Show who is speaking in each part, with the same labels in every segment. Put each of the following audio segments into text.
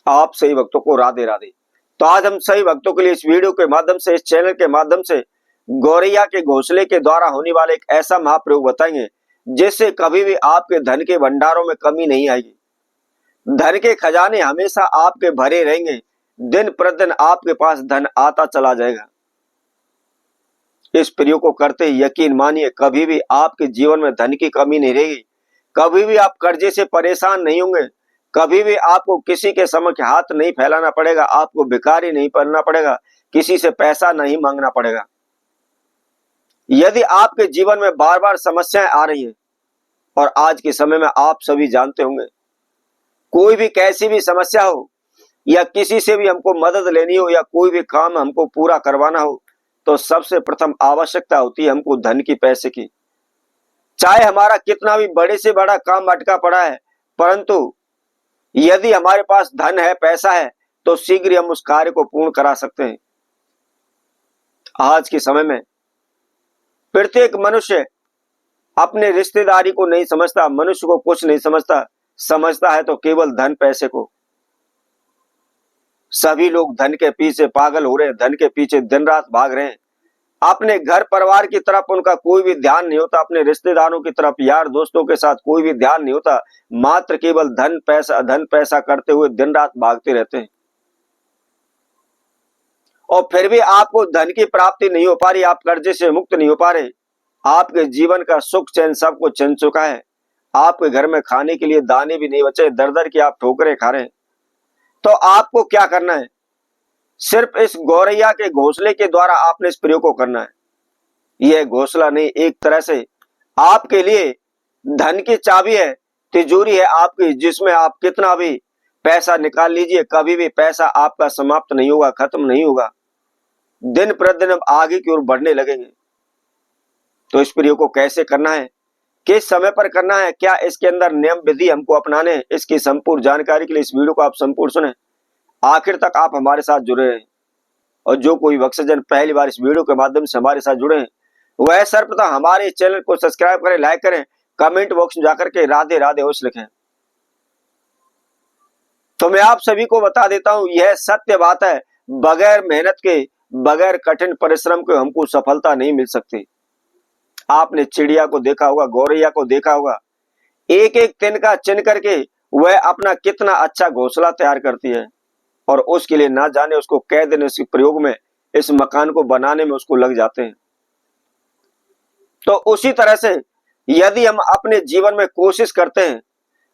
Speaker 1: आप सही भक्तों को राधे राधे। तो आज हम सही भक्तों के लिए इस वीडियो के माध्यम से, इस चैनल के माध्यम से गौरैया के घोंसले के द्वारा होने वाले एक ऐसा महाप्रयोग बताएंगे जिससे कभी भी आपके धन के भंडारों में कमी नहीं आएगी। धन के खजाने हमेशा आपके भरे रहेंगे। दिन प्रतिदिन आपके पास धन आता चला जाएगा। इस प्रयोग को करते ही यकीन मानिए कभी भी आपके जीवन में धन की कमी नहीं रहेगी। कभी भी आप कर्जे से परेशान नहीं होंगे। कभी भी आपको किसी के समक्ष हाथ नहीं फैलाना पड़ेगा। आपको भिखारी नहीं बनना पड़ेगा। किसी से पैसा नहीं मांगना पड़ेगा। यदि आपके जीवन में बार बार समस्याएं आ रही हैं, और आज के समय में आप सभी जानते होंगे, कोई भी कैसी भी समस्या हो या किसी से भी हमको मदद लेनी हो या कोई भी काम हमको पूरा करवाना हो, तो सबसे प्रथम आवश्यकता होती है हमको धन की, पैसे की। चाहे हमारा कितना भी बड़े से बड़ा काम अटका पड़ा है, परंतु यदि हमारे पास धन है, पैसा है, तो शीघ्र हम उस कार्य को पूर्ण करा सकते हैं। आज के समय में प्रत्येक मनुष्य अपने रिश्तेदारी को नहीं समझता, मनुष्य को कुछ नहीं समझता। समझता है तो केवल धन पैसे को। सभी लोग धन के पीछे पागल हो रहे हैं, धन के पीछे दिन रात भाग रहे हैं। अपने घर परिवार की तरफ उनका कोई भी ध्यान नहीं होता। अपने रिश्तेदारों की तरफ, यार दोस्तों के साथ कोई भी ध्यान नहीं होता। मात्र केवल धन पैसा करते हुए दिन रात भागते रहते हैं। और फिर भी आपको धन की प्राप्ति नहीं हो पा रही, आप कर्जे से मुक्त नहीं हो पा रहे। आपके जीवन का सुख चैन सब कुछ छिन चुका है। आपके घर में खाने के लिए दाने भी नहीं बचे, दर दर की आप ठोकरें खा रहे हैं। तो आपको क्या करना है? सिर्फ इस गौरैया के घोंसले के द्वारा आपने इस प्रयोग को करना है। यह घोंसला नहीं, एक तरह से आपके लिए धन की चाबी है, तिजोरी है आपकी, जिसमें आप कितना भी पैसा निकाल लीजिए, कभी भी पैसा आपका समाप्त नहीं होगा, खत्म नहीं होगा। दिन प्रतिदिन हम आगे की ओर बढ़ने लगेंगे। तो इस प्रयोग को कैसे करना है, किस समय पर करना है, क्या इसके अंदर नियम विधि हमको अपनाने हैं, इसकी संपूर्ण जानकारी के लिए इस वीडियो को आप संपूर्ण सुने, आखिर तक आप हमारे साथ जुड़े रहें। और जो कोई भक्तजन पहली बार इस वीडियो के माध्यम से हमारे साथ जुड़े हैं, वह सर्वप्रथम हमारे चैनल को सब्सक्राइब करें, लाइक करें, कमेंट बॉक्स में जाकर के राधे राधे अवश्य लिखें। तो मैं आप सभी को बता देता हूं, यह सत्य बात है, बगैर मेहनत के, बगैर कठिन परिश्रम के हमको सफलता नहीं मिल सकती। आपने चिड़िया को देखा होगा, गौरैया को देखा होगा, एक एक तिनका चुन करके वह अपना कितना अच्छा घोंसला तैयार करती है, और उसके लिए ना जाने उसको कै दिन इस प्रयोग में, इस मकान को बनाने में उसको लग जाते हैं। तो उसी तरह से यदि हम अपने जीवन में कोशिश करते हैं,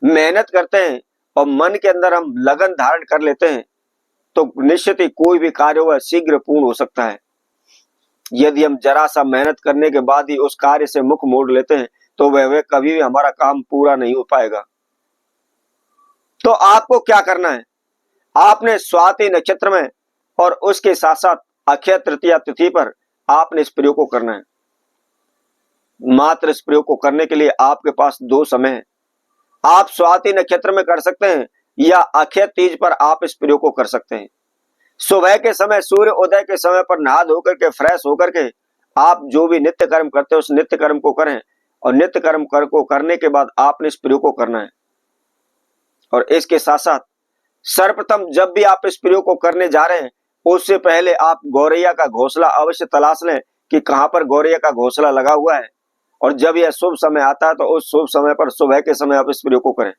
Speaker 1: मेहनत करते हैं और मन के अंदर हम लगन धारण कर लेते हैं, तो निश्चित ही कोई भी कार्य वह शीघ्र पूर्ण हो सकता है। यदि हम जरा सा मेहनत करने के बाद ही उस कार्य से मुख मोड़ लेते हैं, तो वह कभी भी हमारा काम पूरा नहीं हो पाएगा। तो आपको क्या करना है? आपने स्वाति नक्षत्र में और उसके साथ साथ अक्षय तृतीया तिथि पर आपने इस प्रयोग को करना है। मात्र इस प्रयोग को करने के लिए आपके पास 2 समय है। आप स्वाति नक्षत्र में कर सकते हैं या अक्षय तीज पर आप इस प्रयोग को कर सकते हैं। सुबह के समय, सूर्य उदय के समय पर नहा धोकर के, फ्रेश होकर के आप जो भी नित्य कर्म करते हैं उस नित्य कर्म को करें, और नित्य कर्म को करने के बाद आपने इस प्रयोग को करना है। और इसके साथ साथ सर्वप्रथम जब भी आप इस प्रयोग को करने जा रहे हैं, उससे पहले आप गौरैया का घोंसला अवश्य तलाश लें कि कहां पर गौरैया का घोंसला लगा हुआ है। और जब यह शुभ समय आता है तो उस शुभ समय पर, सुबह के समय आप इस प्रयोग को करें।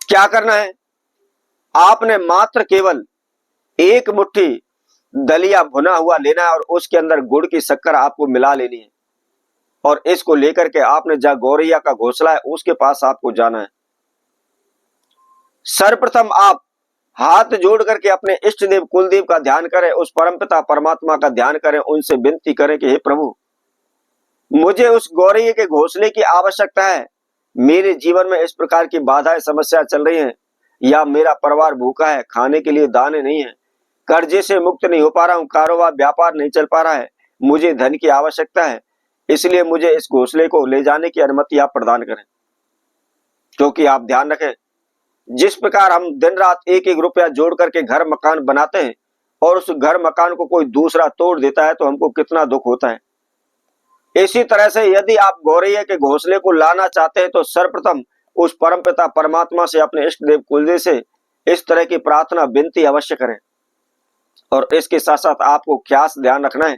Speaker 1: क्या करना है? आपने मात्र केवल 1 मुट्ठी दलिया भुना हुआ लेना है, और उसके अंदर गुड़ की शक्कर आपको मिला लेनी है। और इसको लेकर के आपने जहां गौरैया का घोंसला है उसके पास आपको जाना है। सर्वप्रथम आप हाथ जोड़ करके अपने इष्ट देव, कुलदेव का ध्यान करें, उस परमपिता परमात्मा का ध्यान करें, उनसे विनती करें कि हे प्रभु, मुझे उस गौरैया के घोंसले की आवश्यकता है। मेरे जीवन में इस प्रकार की बाधाएं, समस्या चल रही हैं, या मेरा परिवार भूखा है, खाने के लिए दाने नहीं है, कर्जे से मुक्त नहीं हो पा रहा हूं, कारोबार व्यापार नहीं चल पा रहा है, मुझे धन की आवश्यकता है, इसलिए मुझे इस घोंसले को ले जाने की अनुमति आप प्रदान करें। क्योंकि आप ध्यान रखें, जिस प्रकार हम दिन रात 1-1 रुपया जोड़ करके घर मकान बनाते हैं और उस घर मकान को कोई दूसरा तोड़ देता है तो हमको कितना दुख होता है। इसी तरह से यदि आप गौरैया के घोंसले को लाना चाहते हैं तो सर्वप्रथम उस परमपिता परमात्मा से, अपने इष्ट देव कुलदेव से इस तरह की प्रार्थना विनती अवश्य करें। और इसके साथ साथ आपको खास ध्यान रखना है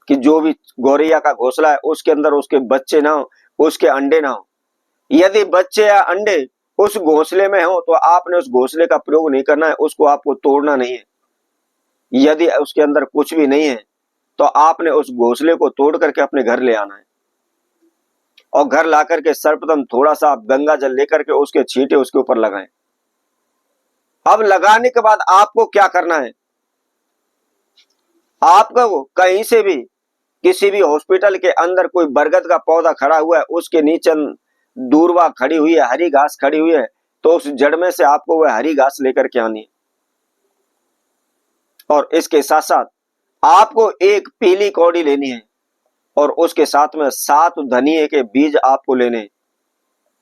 Speaker 1: कि जो भी गौरैया का घोंसला है उसके अंदर उसके बच्चे ना हो, उसके अंडे ना हो। यदि बच्चे या अंडे उस घोंसले में हो तो आपने उस घोंसले का प्रयोग नहीं करना है, उसको आपको तोड़ना नहीं है। यदि उसके अंदर कुछ भी नहीं है तो आपने उस घोंसले को तोड़ करके अपने घर ले आना है और घर ला करके सर्वप्रथम थोड़ा सा आप गंगा जल लेकर के उसके छींटे उसके ऊपर लगाएं। अब लगाने के बाद आपको क्या करना है, आपको कहीं से भी किसी भी हॉस्पिटल के अंदर कोई बरगद का पौधा खड़ा हुआ है, उसके नीचे दूर्वा खड़ी हुई है, हरी घास खड़ी हुई है, तो उस जड़ में से आपको वह हरी घास लेकर के आनी है। और इसके साथ साथ आपको एक पीली कौड़ी लेनी है और उसके साथ में 7 धनिये के बीज आपको लेने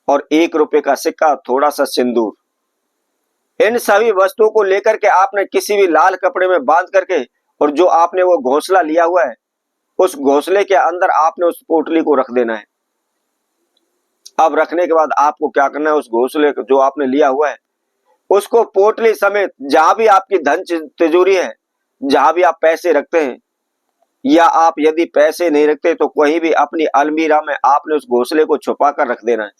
Speaker 1: और 1 रुपए का सिक्का, थोड़ा सा सिंदूर। इन सभी वस्तुओं को लेकर के आपने किसी भी लाल कपड़े में बांध करके, और जो आपने वो घोंसला लिया हुआ है उस घोंसले के अंदर आपने उस पोटली को रख देना है। अब रखने के बाद आपको क्या करना है, उस घोंसले जो आपने लिया हुआ है उसको पोटली समेत जहां भी आपकी धन तिजोरी है, जहां भी आप पैसे रखते हैं, या आप यदि पैसे नहीं रखते तो कहीं भी अपनी अलमीरा में आपने उस घोंसले को छुपा कर रख देना है।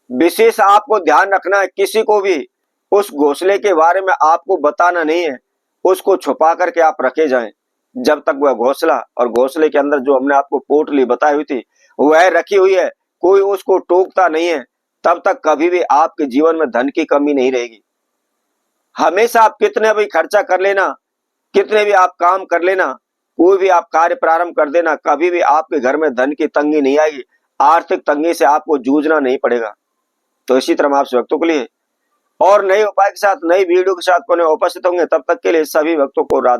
Speaker 1: विशेष आपको ध्यान रखना है, किसी को भी उस घोंसले के बारे में आपको बताना नहीं है, उसको छुपा करके आप रखे जाएं जब तक वह घोंसला और घोंसले के अंदर जो हमने आपको पोटली बताई हुई थी वह रखी हुई है, कोई उसको टोकता नहीं है, तब तक कभी भी आपके जीवन में धन की कमी नहीं रहेगी। हमेशा आप कितने भी खर्चा कर लेना, कितने भी आप काम कर लेना, कोई भी आप कार्य प्रारंभ कर देना, कभी भी आपके घर में धन की तंगी नहीं आएगी, आर्थिक तंगी से आपको जूझना नहीं पड़ेगा। तो इसी तरह आप भक्तों के लिए और नए उपाय के साथ, नई वीडियो के साथ पुनः उपस्थित होंगे। तब तक के लिए सभी भक्तों को राधे।